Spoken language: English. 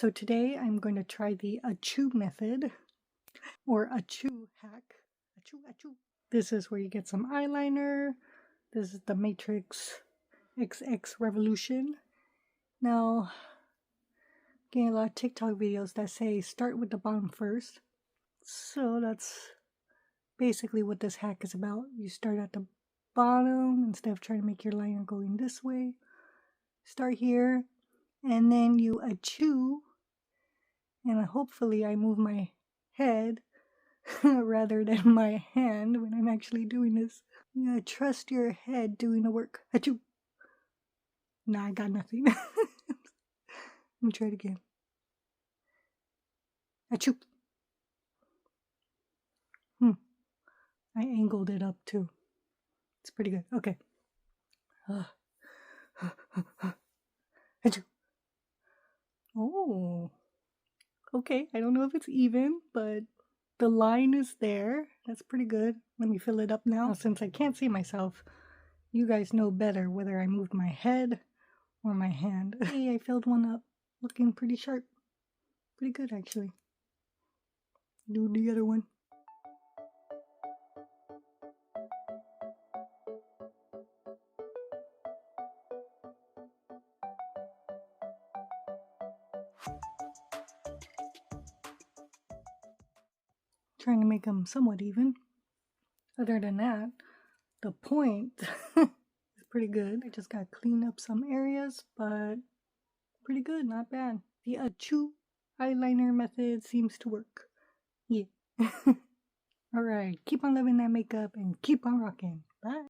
So today I'm going to try the Achoo method, or Achoo hack. Achoo, achoo. This is where you get some eyeliner. This is the Matrix XX Revolution. Now, getting a lot of TikTok videos that say start with the bottom first. So that's basically what this hack is about. You start at the bottom instead of trying to make your liner going this way. Start here, and then you achoo, and hopefully I move my head rather than my hand when I'm actually doing this. You gotta trust your head doing the work. Achoo! Nah, I got nothing. Let me try it again. Achoo! I angled it up too. It's pretty good. Okay. Achoo! Oh. Okay, I don't know if it's even, but the line is there. That's pretty good. Let me fill it up now. Since I can't see myself, you guys know better whether I moved my head or my hand. Hey, I filled one up. Looking pretty sharp. Pretty good, actually. Do the other one. Trying to make them somewhat even. Other than that, the point is pretty good. I just got to clean up some areas, but pretty good, not bad. The Achoo eyeliner method seems to work. Yeah. Alright, keep on loving that makeup and keep on rocking. Bye.